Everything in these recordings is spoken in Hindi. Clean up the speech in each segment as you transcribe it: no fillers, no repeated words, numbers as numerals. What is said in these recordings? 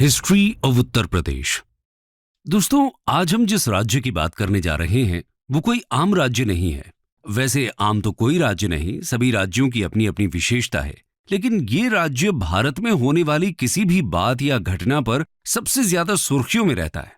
History of Uttar Pradesh. दोस्तों, आज हम जिस राज्य की बात करने जा रहे हैं वो कोई आम राज्य नहीं है। वैसे आम तो कोई राज्य नहीं, सभी राज्यों की अपनी अपनी विशेषता है, लेकिन ये राज्य भारत में होने वाली किसी भी बात या घटना पर सबसे ज्यादा सुर्खियों में रहता है।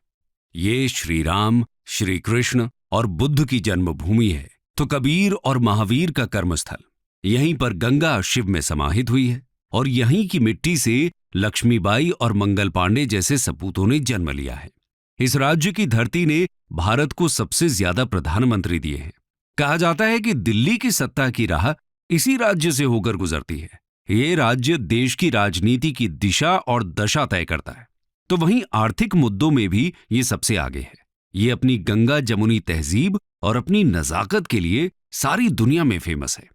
ये श्री राम, श्री कृष्ण और बुद्ध की जन्मभूमि है, तो कबीर और महावीर का कर्मस्थल। यहीं पर गंगा शिव में समाहित हुई है और यहीं की मिट्टी से लक्ष्मीबाई और मंगल पांडे जैसे सपूतों ने जन्म लिया है। इस राज्य की धरती ने भारत को सबसे ज्यादा प्रधानमंत्री दिए हैं। कहा जाता है कि दिल्ली की सत्ता की राह इसी राज्य से होकर गुजरती है। ये राज्य देश की राजनीति की दिशा और दशा तय करता है, तो वहीं आर्थिक मुद्दों में भी ये सबसे आगे है। ये अपनी गंगा जमुनी तहजीब और अपनी नजाकत के लिए सारी दुनिया में फेमस है।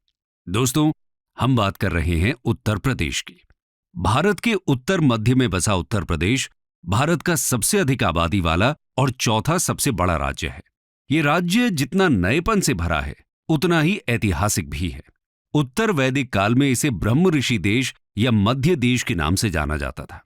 दोस्तों, हम बात कर रहे हैं उत्तर प्रदेश की। भारत के उत्तर मध्य में बसा उत्तर प्रदेश भारत का सबसे अधिक आबादी वाला और चौथा सबसे बड़ा राज्य है। ये राज्य जितना नएपन से भरा है उतना ही ऐतिहासिक भी है। उत्तर वैदिक काल में इसे ब्रह्म ऋषि देश या मध्य देश के नाम से जाना जाता था।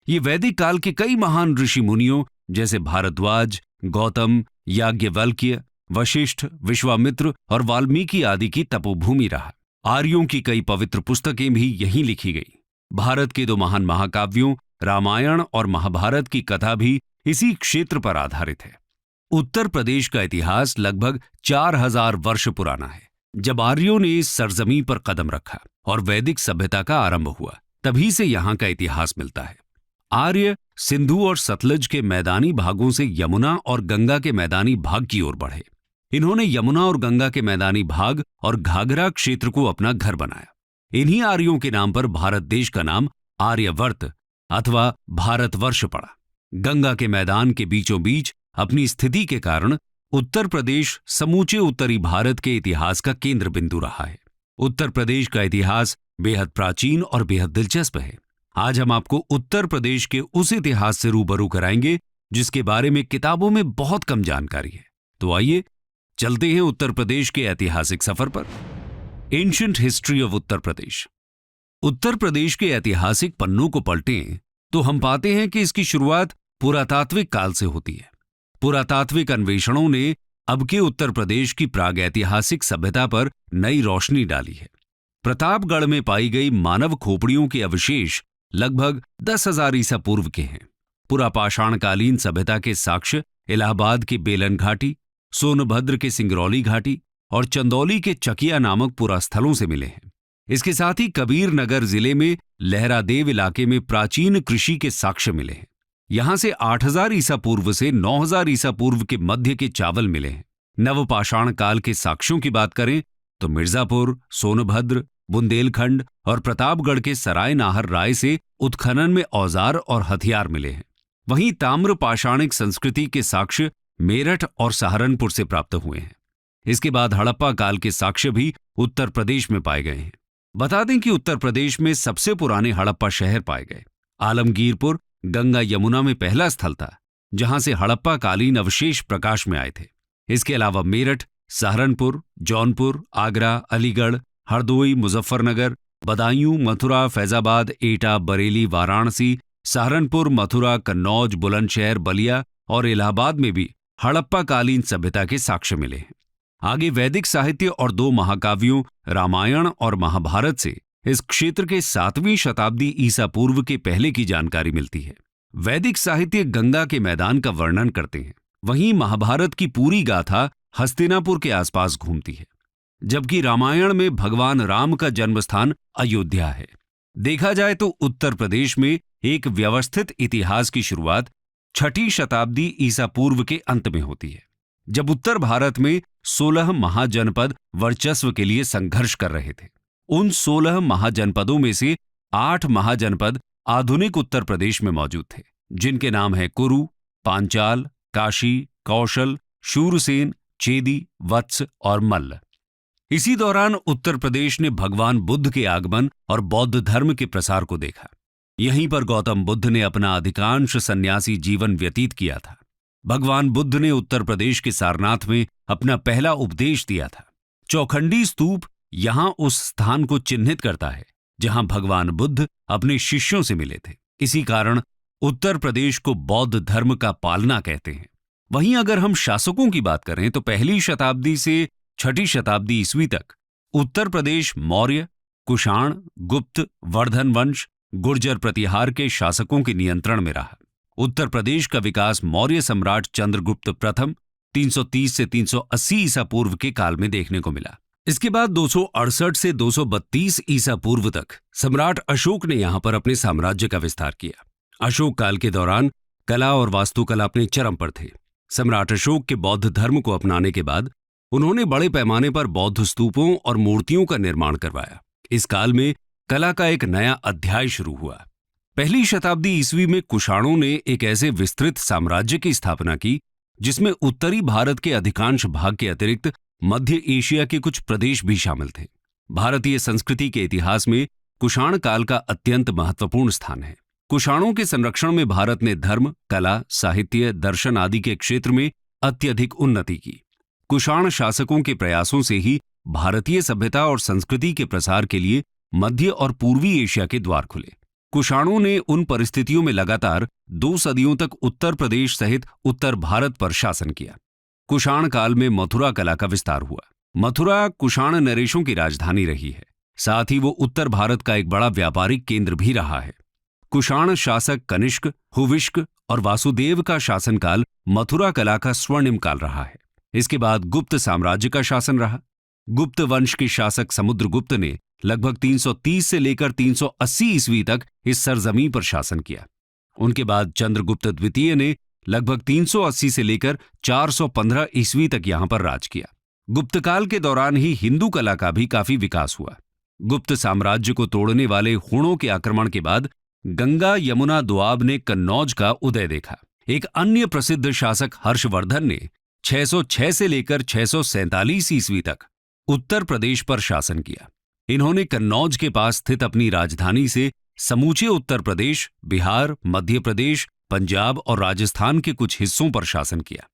ये वैदिक काल के कई महान ऋषि मुनियों जैसे भारद्वाज, गौतम, याज्ञवल्क्य, वशिष्ठ, विश्वामित्र और वाल्मीकि आदि की तपोभूमि रहा। आर्यों की कई पवित्र पुस्तकें भी यहीं लिखी गई। भारत के दो महान महाकाव्यों रामायण और महाभारत की कथा भी इसी क्षेत्र पर आधारित है। उत्तर प्रदेश का इतिहास लगभग 4000 वर्ष पुराना है। जब आर्यों ने इस सरजमीन पर कदम रखा और वैदिक सभ्यता का आरंभ हुआ, तभी से यहाँ का इतिहास मिलता है। आर्य सिंधु और सतलज के मैदानी भागों से यमुना और गंगा के मैदानी भाग की ओर बढ़े। इन्होंने यमुना और गंगा के मैदानी भाग और घाघरा क्षेत्र को अपना घर बनाया। इन्हीं आर्यों के नाम पर भारत देश का नाम आर्यवर्त अथवा भारतवर्ष पड़ा। गंगा के मैदान के बीचों बीच अपनी स्थिति के कारण उत्तर प्रदेश समूचे उत्तरी भारत के इतिहास का केंद्र बिंदु रहा है। उत्तर प्रदेश का इतिहास बेहद प्राचीन और बेहद दिलचस्प है। आज हम आपको उत्तर प्रदेश के उस इतिहास से रूबरू कराएंगे जिसके बारे में किताबों में बहुत कम जानकारी है। तो आइए चलते हैं उत्तर प्रदेश के ऐतिहासिक सफर पर। Ancient history of Uttar Pradesh. Uttar Pradesh के ऐतिहासिक पन्नों को पलटें तो हम पाते हैं कि इसकी शुरुआत पुरातात्विक काल से होती है। पुरातात्विक अन्वेषणों ने अब के उत्तर प्रदेश की प्रागैतिहासिक सभ्यता पर नई रोशनी डाली है। प्रतापगढ़ में पाई गई मानव खोपड़ियों के अवशेष लगभग 10,000 ईसा पूर्व के हैं। पुरापाषाणकालीन सभ्यता के साक्ष्य इलाहाबाद की बेलन घाटी, सोनभद्र के सिंगरौली घाटी और चंदौली के चकिया नामक पुरास्थलों से मिले हैं। इसके साथ ही कबीर नगर जिले में लहरादेव इलाके में प्राचीन कृषि के साक्ष्य मिले हैं। यहां से 8000 ईसा पूर्व से 9000 ईसा पूर्व के मध्य के चावल मिले हैं। नवपाषाण काल के साक्ष्यों की बात करें तो मिर्जापुर, सोनभद्र, बुंदेलखंड और प्रतापगढ़ के सराय नाहर राय से उत्खनन में औजार और हथियार मिले हैं। वहीं ताम्र पाषाणिक संस्कृति के साक्ष्य मेरठ और सहारनपुर से प्राप्त हुए हैं। इसके बाद हड़प्पा काल के साक्ष्य भी उत्तर प्रदेश में पाए गए हैं। बता दें कि उत्तर प्रदेश में सबसे पुराने हड़प्पा शहर पाए गए। आलमगीरपुर गंगा यमुना में पहला स्थल था जहां से हड़प्पा कालीन अवशेष प्रकाश में आए थे। इसके अलावा मेरठ, सहारनपुर, जौनपुर, आगरा, अलीगढ़, हरदोई, मुजफ्फरनगर, बदायूं, मथुरा, फैजाबाद, एटा, बरेली, वाराणसी, सहारनपुर, मथुरा, कन्नौज, बुलंदशहर, बलिया और इलाहाबाद में भी हड़प्पा कालीन सभ्यता के साक्ष्य मिले हैं। आगे वैदिक साहित्य और दो महाकाव्यों रामायण और महाभारत से इस क्षेत्र के 7वीं शताब्दी ईसा पूर्व के पहले की जानकारी मिलती है। वैदिक साहित्य गंगा के मैदान का वर्णन करते हैं, वहीं महाभारत की पूरी गाथा हस्तिनापुर के आसपास घूमती है, जबकि रामायण में भगवान राम का जन्मस्थान अयोध्या है। देखा जाए तो उत्तर प्रदेश में एक व्यवस्थित इतिहास की शुरुआत 6ठी शताब्दी ईसा पूर्व के अंत में होती है, जब उत्तर भारत में 16 महाजनपद वर्चस्व के लिए संघर्ष कर रहे थे। उन 16 महाजनपदों में से 8 महाजनपद आधुनिक उत्तर प्रदेश में मौजूद थे, जिनके नाम है कुरु, पांचाल, काशी, कौशल, शूरसेन, चेदी, वत्स और मल्ल। इसी दौरान उत्तर प्रदेश ने भगवान बुद्ध के आगमन और बौद्ध धर्म के प्रसार को देखा। यहीं पर गौतम बुद्ध ने अपना अधिकांश सन्यासी जीवन व्यतीत किया था। भगवान बुद्ध ने उत्तर प्रदेश के सारनाथ में अपना पहला उपदेश दिया था। चौखंडी स्तूप यहां उस स्थान को चिन्हित करता है जहां भगवान बुद्ध अपने शिष्यों से मिले थे। इसी कारण उत्तर प्रदेश को बौद्ध धर्म का पालना कहते हैं। वहीं अगर हम शासकों की बात करें तो पहली शताब्दी से छठी शताब्दी ईस्वी तक उत्तर प्रदेश मौर्य, कुषाण, गुप्त, वर्धन वंश, गुर्जर प्रतिहार के शासकों के नियंत्रण में रहा। उत्तर प्रदेश का विकास मौर्य सम्राट चंद्रगुप्त प्रथम 330 से 380 ईसा पूर्व के काल में देखने को मिला। इसके बाद 268 से 232 ईसा पूर्व तक सम्राट अशोक ने यहां पर अपने साम्राज्य का विस्तार किया। अशोक काल के दौरान कला और वास्तुकला अपने चरम पर थे। सम्राट अशोक के बौद्ध धर्म को अपनाने के बाद उन्होंने बड़े पैमाने पर बौद्ध स्तूपों और मूर्तियों का निर्माण करवाया। इस काल में कला का एक नया अध्याय शुरू हुआ। पहली शताब्दी ईस्वी में कुषाणों ने एक ऐसे विस्तृत साम्राज्य की स्थापना की जिसमें उत्तरी भारत के अधिकांश भाग के अतिरिक्त मध्य एशिया के कुछ प्रदेश भी शामिल थे। भारतीय संस्कृति के इतिहास में कुषाण काल का अत्यंत महत्वपूर्ण स्थान है। कुषाणों के संरक्षण में भारत ने धर्म, कला, साहित्य, दर्शन आदि के क्षेत्र में अत्यधिक उन्नति की। कुषाण शासकों के प्रयासों से ही भारतीय सभ्यता और संस्कृति के प्रसार के लिए मध्य और पूर्वी एशिया के द्वार खुले। कुषाणों ने उन परिस्थितियों में लगातार 2 सदियों तक उत्तर प्रदेश सहित उत्तर भारत पर शासन किया। कुषाण काल में मथुरा कला का विस्तार हुआ। मथुरा कुषाण नरेशों की राजधानी रही है। साथ ही वो उत्तर भारत का एक बड़ा व्यापारिक केंद्र भी रहा है। कुषाण शासक कनिष्क, हुविष्क और वासुदेव का शासनकाल मथुरा कला का स्वर्णिम काल रहा है। इसके बाद गुप्त साम्राज्य का शासन रहा। गुप्त वंश के शासक समुद्रगुप्त ने लगभग 330 से लेकर 380 ईस्वी तक इस सरजमीं पर शासन किया। उनके बाद चंद्रगुप्त द्वितीय ने लगभग 380 से लेकर 415 ईस्वी तक यहां पर राज किया। गुप्त काल के दौरान ही हिंदू कला का भी काफी विकास हुआ। गुप्त साम्राज्य को तोड़ने वाले हूणों के आक्रमण के बाद गंगा यमुना दोआब ने कन्नौज का उदय देखा। एक अन्य प्रसिद्ध शासक हर्षवर्धन ने 606 से लेकर 647 ईस्वी तक उत्तर प्रदेश पर शासन किया। इन्होंने कन्नौज के पास स्थित अपनी राजधानी से समूचे उत्तर प्रदेश, बिहार, मध्य प्रदेश, पंजाब और राजस्थान के कुछ हिस्सों पर शासन किया।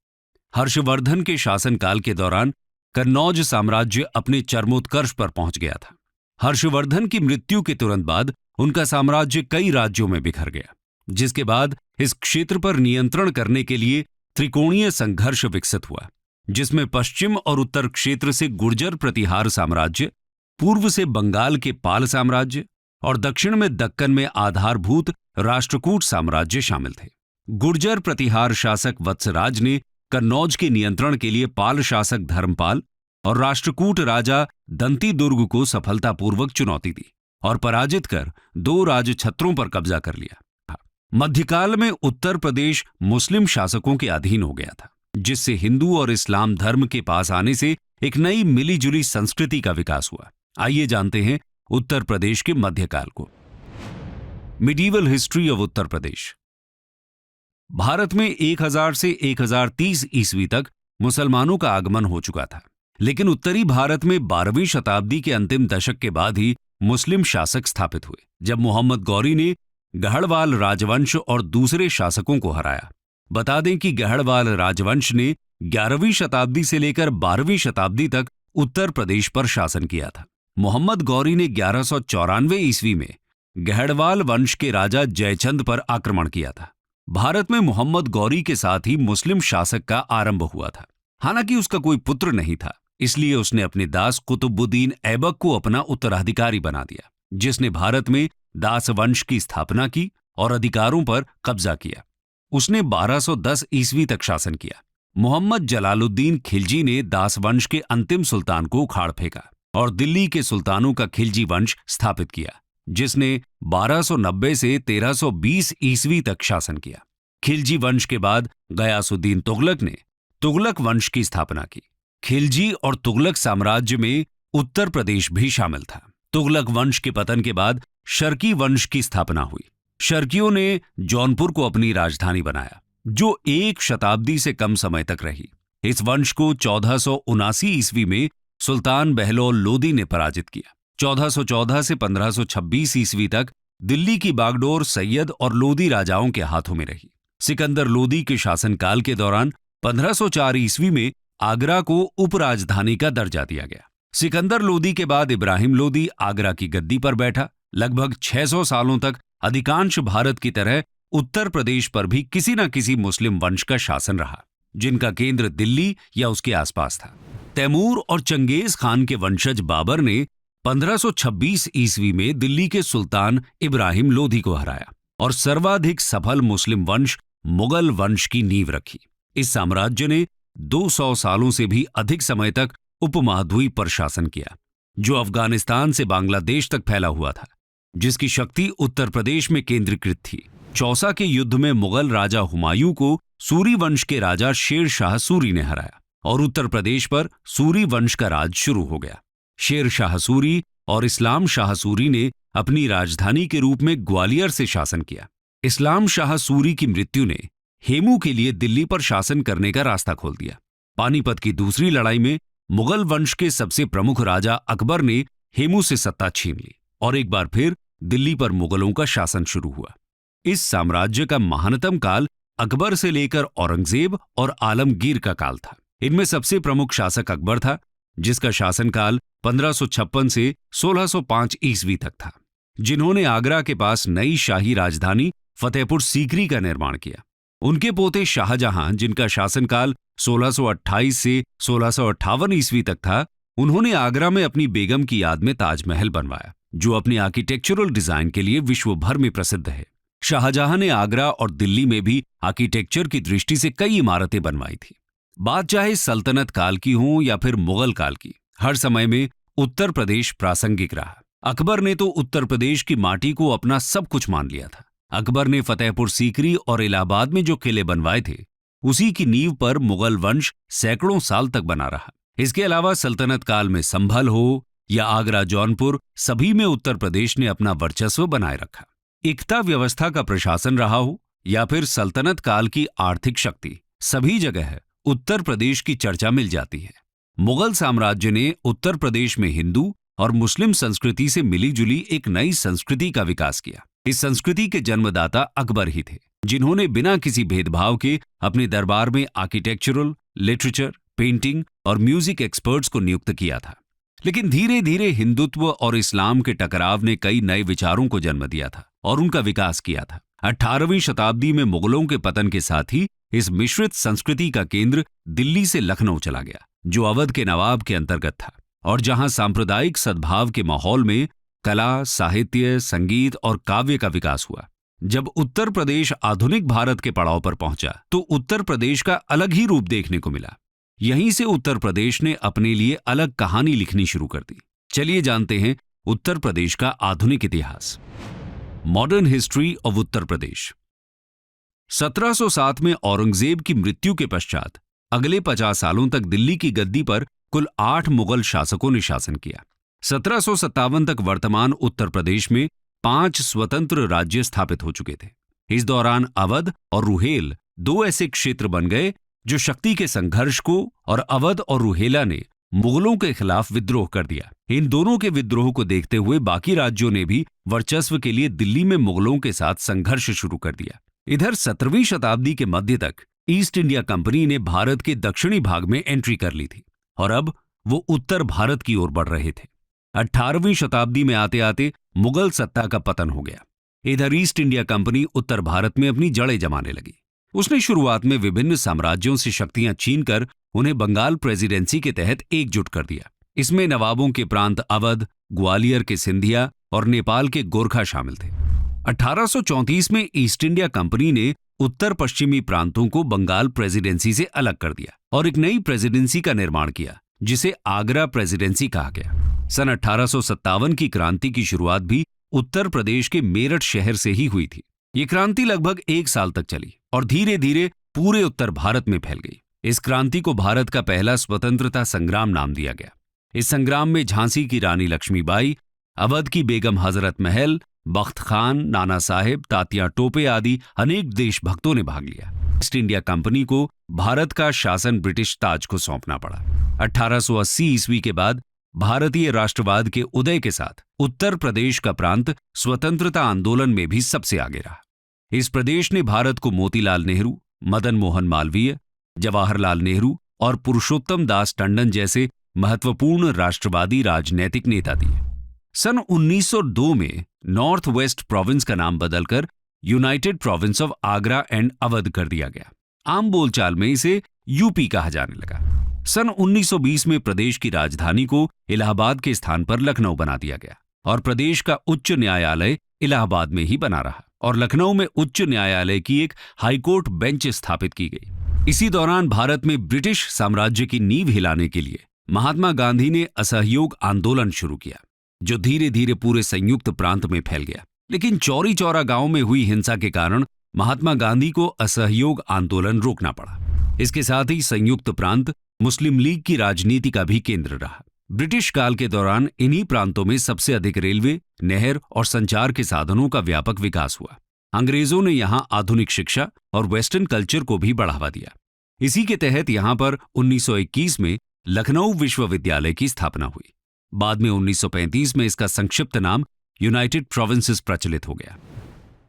हर्षवर्धन के शासनकाल के दौरान कन्नौज साम्राज्य अपने चरमोत्कर्ष पर पहुंच गया था। हर्षवर्धन की मृत्यु के तुरंत बाद उनका साम्राज्य कई राज्यों में बिखर गया, जिसके बाद इस क्षेत्र पर नियंत्रण करने के लिए त्रिकोणीय संघर्ष विकसित हुआ, जिसमें पश्चिम और उत्तर क्षेत्र से गुर्जर प्रतिहार साम्राज्य, पूर्व से बंगाल के पाल साम्राज्य और दक्षिण में दक्कन में आधारभूत राष्ट्रकूट साम्राज्य शामिल थे। गुर्जर प्रतिहार शासक वत्सराज ने कन्नौज के नियंत्रण के लिए पाल शासक धर्मपाल और राष्ट्रकूट राजा दंती दुर्ग को सफलतापूर्वक चुनौती दी और पराजित कर 2 राजछत्रों पर कब्जा कर लिया। मध्यकाल में उत्तर प्रदेश मुस्लिम शासकों के अधीन हो गया था, जिससे हिंदू और इस्लाम धर्म के पास आने से एक नई मिलीजुली संस्कृति का विकास हुआ। आइए जानते हैं उत्तर प्रदेश के मध्यकाल को। Medieval history of Uttar Pradesh. Bharat में 1000 से 1030 ईस्वी तक मुसलमानों का आगमन हो चुका था, लेकिन उत्तरी भारत में 12वीं शताब्दी के अंतिम दशक के बाद ही मुस्लिम शासक स्थापित हुए, जब मोहम्मद गौरी ने गहड़वाल राजवंश और दूसरे शासकों को हराया। बता दें कि गहड़वाल राजवंश ने 11वीं शताब्दी से लेकर 12वीं शताब्दी तक उत्तर प्रदेश पर शासन किया था। मोहम्मद गौरी ने 1194 ईस्वी में गहड़वाल वंश के राजा जयचंद पर आक्रमण किया था। भारत में मोहम्मद गौरी के साथ ही मुस्लिम शासक का आरंभ हुआ था। हालांकि उसका कोई पुत्र नहीं था, इसलिए उसने अपने दास कुतुबुद्दीन ऐबक को अपना उत्तराधिकारी बना दिया, जिसने भारत में दास वंश की स्थापना की और अधिकारों पर कब्जा किया। उसने 1210 ईस्वी तक शासन किया। मोहम्मद जलालुद्दीन खिलजी ने दास वंश के अंतिम सुल्तान को उखाड़ फेंका और दिल्ली के सुल्तानों का खिलजी वंश स्थापित किया, जिसने 1290 से 1320 ईस्वी तक शासन किया। खिलजी वंश के बाद गयासुद्दीन तुगलक ने तुगलक वंश की स्थापना की। खिलजी और तुगलक साम्राज्य में उत्तर प्रदेश भी शामिल था। तुगलक वंश के पतन के बाद शर्की वंश की स्थापना हुई। शर्कियों ने जौनपुर को अपनी राजधानी बनाया, जो 1 शताब्दी से कम समय तक रही। इस वंश को 1479 ईस्वी में सुल्तान बहलोल लोदी ने पराजित किया। 1414 से 1526 ईस्वी तक दिल्ली की बागडोर सैयद और लोदी राजाओं के हाथों में रही। सिकंदर लोदी के शासनकाल के दौरान 1504 ईस्वी में आगरा को उपराजधानी का दर्जा दिया गया। सिकंदर लोदी के बाद इब्राहिम लोदी आगरा की गद्दी पर बैठा। लगभग 600 सालों तक अधिकांश भारत की तरह उत्तर प्रदेश पर भी किसी न किसी मुस्लिम वंश का शासन रहा, जिनका केंद्र दिल्ली या उसके आसपास था। तैमूर और चंगेज खान के वंशज बाबर ने 1526 ईस्वी में दिल्ली के सुल्तान इब्राहिम लोधी को हराया और सर्वाधिक सफल मुस्लिम वंश मुगल वंश की नींव रखी। इस साम्राज्य ने 200 सालों से भी अधिक समय तक उपमहाद्वीप पर शासन किया, जो अफगानिस्तान से बांग्लादेश तक फैला हुआ था, जिसकी शक्ति उत्तर प्रदेश में केंद्रीकृत थी। चौसा के युद्ध में मुगल राजा हुमायूं को सूरी वंश के राजा शेर शाह सूरी ने हराया और उत्तर प्रदेश पर सूरी वंश का राज शुरू हो गया। शेर शाह सूरी और इस्लाम शाह सूरी ने अपनी राजधानी के रूप में ग्वालियर से शासन किया। इस्लाम शाह सूरी की मृत्यु ने हेमू के लिए दिल्ली पर शासन करने का रास्ता खोल दिया। पानीपत की दूसरी लड़ाई में मुगल वंश के सबसे प्रमुख राजा अकबर ने हेमू से सत्ता छीन ली और एक बार फिर दिल्ली पर मुगलों का शासन शुरू हुआ। इस साम्राज्य का महानतम काल अकबर से लेकर औरंगजेब और आलमगीर का काल था। इनमें सबसे प्रमुख शासक अकबर था, जिसका शासनकाल 1556 से 1605 ईस्वी तक था, जिन्होंने आगरा के पास नई शाही राजधानी फतेहपुर सीकरी का निर्माण किया। उनके पोते शाहजहां, जिनका शासनकाल 1628 से 1658 ईस्वी तक था, उन्होंने आगरा में अपनी बेगम की याद में ताजमहल बनवाया, जो अपनी आर्किटेक्चरल डिजाइन के लिए विश्व भर में प्रसिद्ध है। शाहजहां ने आगरा और दिल्ली में भी आर्किटेक्चर की दृष्टि से कई इमारतें बनवाई थी। बात चाहे सल्तनत काल की हो या फिर मुगल काल की, हर समय में उत्तर प्रदेश प्रासंगिक रहा। अकबर ने तो उत्तर प्रदेश की माटी को अपना सब कुछ मान लिया था। अकबर ने फतेहपुर सीकरी और इलाहाबाद में जो किले बनवाए थे, उसी की नींव पर मुगल वंश सैकड़ों साल तक बना रहा। इसके अलावा सल्तनत काल में संभल हो या आगरा जौनपुर, सभी में उत्तर प्रदेश ने अपना वर्चस्व बनाए रखा। एकता व्यवस्था का प्रशासन रहा हो या फिर सल्तनत काल की आर्थिक शक्ति, सभी जगह उत्तर प्रदेश की चर्चा मिल जाती है। मुगल साम्राज्य ने उत्तर प्रदेश में हिंदू और मुस्लिम संस्कृति से मिलीजुली एक नई संस्कृति का विकास किया। इस संस्कृति के जन्मदाता अकबर ही थे, जिन्होंने बिना किसी भेदभाव के अपने दरबार में आर्किटेक्चरल, लिटरेचर, पेंटिंग और म्यूजिक एक्सपर्ट्स को नियुक्त किया था। लेकिन धीरे धीरे हिंदुत्व और इस्लाम के टकराव ने कई नए विचारों को जन्म दिया था और उनका विकास किया था। 18वीं शताब्दी में मुगलों के पतन के साथ ही इस मिश्रित संस्कृति का केंद्र दिल्ली से लखनऊ चला गया, जो अवध के नवाब के अंतर्गत था और जहां सांप्रदायिक सद्भाव के माहौल में कला, साहित्य, संगीत और काव्य का विकास हुआ। जब उत्तर प्रदेश आधुनिक भारत के पड़ाव पर पहुंचा, तो उत्तर प्रदेश का अलग ही रूप देखने को मिला। यहीं से उत्तर प्रदेश ने अपने लिए अलग कहानी लिखनी शुरू कर दी। चलिए जानते हैं उत्तर प्रदेश का आधुनिक इतिहास। Modern history of Uttar Pradesh. 1707 में औरंगजेब की मृत्यु के पश्चात अगले 50 सालों तक दिल्ली की गद्दी पर कुल 8 मुगल शासकों ने शासन किया। 1757 तक वर्तमान उत्तर प्रदेश में 5 स्वतंत्र राज्य स्थापित हो चुके थे। इस दौरान अवध और रुहेल 2 ऐसे क्षेत्र बन गए जो शक्ति के संघर्ष को, और अवध और रुहेला ने मुगलों के खिलाफ विद्रोह कर दिया। इन दोनों के विद्रोह को देखते हुए बाकी राज्यों ने भी वर्चस्व के लिए दिल्ली में मुगलों के साथ संघर्ष शुरू कर दिया। इधर 17वीं शताब्दी के मध्य तक ईस्ट इंडिया कंपनी ने भारत के दक्षिणी भाग में एंट्री कर ली थी और अब वो उत्तर भारत की ओर बढ़ रहे थे। 18वीं शताब्दी में आते आते मुगल सत्ता का पतन हो गया। इधर ईस्ट इंडिया कंपनी उत्तर भारत में अपनी जड़ें जमाने लगी। उसने शुरुआत में विभिन्न साम्राज्यों से शक्तियां छीनकर उन्हें बंगाल प्रेसिडेंसी के तहत एकजुट कर दिया। इसमें नवाबों के प्रांत अवध, ग्वालियर के सिंधिया और नेपाल के गोरखा शामिल थे। 1834 में ईस्ट इंडिया कंपनी ने उत्तर पश्चिमी प्रांतों को बंगाल प्रेसिडेंसी से अलग कर दिया और एक नई प्रेसिडेंसी का निर्माण किया, जिसे आगरा प्रेसिडेंसी कहा गया। सन 1857 की क्रांति की शुरुआत भी उत्तर प्रदेश के मेरठ शहर से ही हुई थी। ये क्रांति लगभग 1 साल तक चली और धीरे धीरे पूरे उत्तर भारत में फैल गई। इस क्रांति को भारत का पहला स्वतंत्रता संग्राम नाम दिया गया। इस संग्राम में झांसी की रानी लक्ष्मीबाई, अवध की बेगम हजरत महल, बख्त खान, नाना साहेब, तात्या टोपे आदि अनेक देशभक्तों ने भाग लिया। ईस्ट इंडिया कंपनी को भारत का शासन ब्रिटिश ताज को सौंपना पड़ा। 1880 ईस्वी के बाद भारतीय राष्ट्रवाद के उदय के साथ उत्तर प्रदेश का प्रांत स्वतंत्रता आंदोलन में भी सबसे आगे रहा। इस प्रदेश ने भारत को मोतीलाल नेहरू, मदन मोहन मालवीय, जवाहरलाल नेहरू और पुरुषोत्तम दास टंडन जैसे महत्वपूर्ण राष्ट्रवादी राजनैतिक नेता दिए। सन 1902 में नॉर्थ वेस्ट प्रोविंस का नाम बदलकर United province of Agra and Awadh कर दिया गया। आम बोलचाल में इसे यूपी कहा जाने लगा। सन 1920 में प्रदेश की राजधानी को इलाहाबाद के स्थान पर लखनऊ बना दिया गया और प्रदेश का उच्च न्यायालय इलाहाबाद में ही बना रहा और लखनऊ में उच्च न्यायालय की एक हाईकोर्ट बेंच स्थापित की गई। इसी दौरान भारत में ब्रिटिश साम्राज्य की नींव हिलाने के लिए महात्मा गांधी ने असहयोग आंदोलन शुरू किया, जो धीरे धीरे पूरे संयुक्त प्रांत में फैल गया। लेकिन चौरी चौरा गांव में हुई हिंसा के कारण महात्मा गांधी को असहयोग आंदोलन रोकना पड़ा। इसके साथ ही संयुक्त प्रांत मुस्लिम लीग की राजनीति का भी केंद्र रहा। ब्रिटिश काल के दौरान इन्हीं प्रांतों में सबसे अधिक रेलवे, नहर और संचार के साधनों का व्यापक विकास हुआ। अंग्रेजों ने यहां आधुनिक शिक्षा और वेस्टर्न कल्चर को भी बढ़ावा दिया। इसी के तहत यहां पर 1921 में लखनऊ विश्वविद्यालय की स्थापना हुई। बाद में 1935 में इसका संक्षिप्त नाम यूनाइटेड प्रोविंसेस प्रचलित हो गया।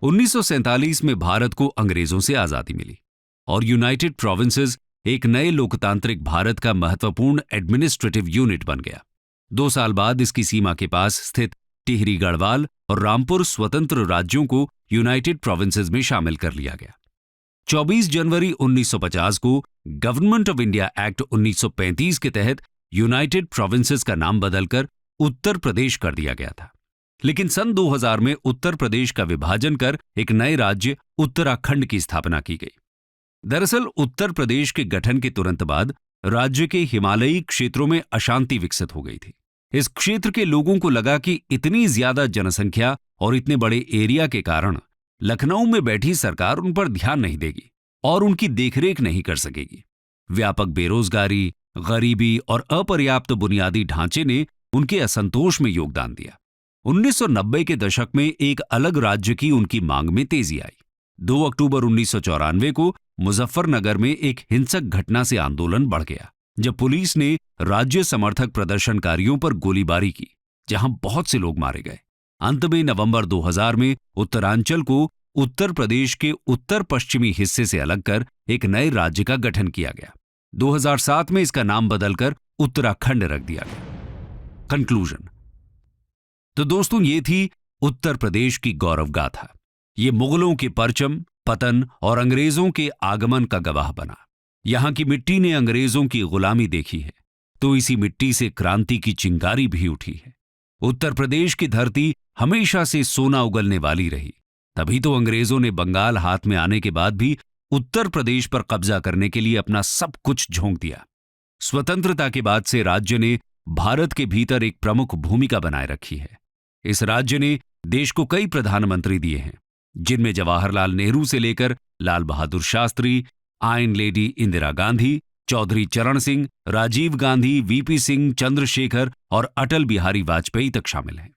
1947 में भारत को अंग्रेजों से आजादी मिली और यूनाइटेड प्रोविंसेस एक नए लोकतांत्रिक भारत का महत्वपूर्ण एडमिनिस्ट्रेटिव यूनिट बन गया। 2 साल बाद इसकी सीमा के पास स्थित टिहरी गढ़वाल और रामपुर स्वतंत्र राज्यों को यूनाइटेड प्रोविंसेस में शामिल कर लिया गया। 24 जनवरी 1950 को गवर्नमेंट ऑफ इंडिया एक्ट 1935 के तहत यूनाइटेड प्रोविंसेस का नाम बदलकर उत्तर प्रदेश कर दिया गया था। लेकिन सन 2000 में उत्तर प्रदेश का विभाजन कर एक नए राज्य उत्तराखंड की स्थापना की गई। दरअसल उत्तर प्रदेश के गठन के तुरंत बाद राज्य के हिमालयी क्षेत्रों में अशांति विकसित हो गई थी। इस क्षेत्र के लोगों को लगा कि इतनी ज्यादा जनसंख्या और इतने बड़े एरिया के कारण लखनऊ में बैठी सरकार उन पर ध्यान नहीं देगी और उनकी देखरेख नहीं कर सकेगी। व्यापक बेरोजगारी, गरीबी और अपर्याप्त बुनियादी ढांचे ने उनके असंतोष में योगदान दिया। 1990 के दशक में एक अलग राज्य की उनकी मांग में तेजी आई। 2 अक्टूबर 1994 को मुजफ्फरनगर में एक हिंसक घटना से आंदोलन बढ़ गया, जब पुलिस ने राज्य समर्थक प्रदर्शनकारियों पर गोलीबारी की, जहां बहुत से लोग मारे गए। अंत में नवंबर 2000 में उत्तरांचल को उत्तर प्रदेश के उत्तर पश्चिमी हिस्से से अलग कर एक नए राज्य का गठन किया गया। 2007 में इसका नाम बदलकर उत्तराखंड रख दिया गया। कंक्लूजन। तो दोस्तों, ये थी उत्तर प्रदेश की गौरव गाथा। ये मुगलों के परचम, पतन और अंग्रेजों के आगमन का गवाह बना। यहां की मिट्टी ने अंग्रेजों की गुलामी देखी है, तो इसी मिट्टी से क्रांति की चिंगारी भी उठी है। उत्तर प्रदेश की धरती हमेशा से सोना उगलने वाली रही। तभी तो अंग्रेजों ने बंगाल हाथ में आने के बाद भी उत्तर प्रदेश पर कब्जा करने के लिए अपना सब कुछ झोंक दिया। स्वतंत्रता के बाद से राज्य ने भारत के भीतर एक प्रमुख भूमिका बनाए रखी है। इस राज्य ने देश को कई प्रधानमंत्री दिए हैं, जिनमें जवाहरलाल नेहरू से लेकर लाल बहादुर शास्त्री, आयरन लेडी इंदिरा गांधी, चौधरी चरण सिंह, राजीव गांधी, वीपी सिंह, चंद्रशेखर और अटल बिहारी वाजपेयी तक शामिल हैं।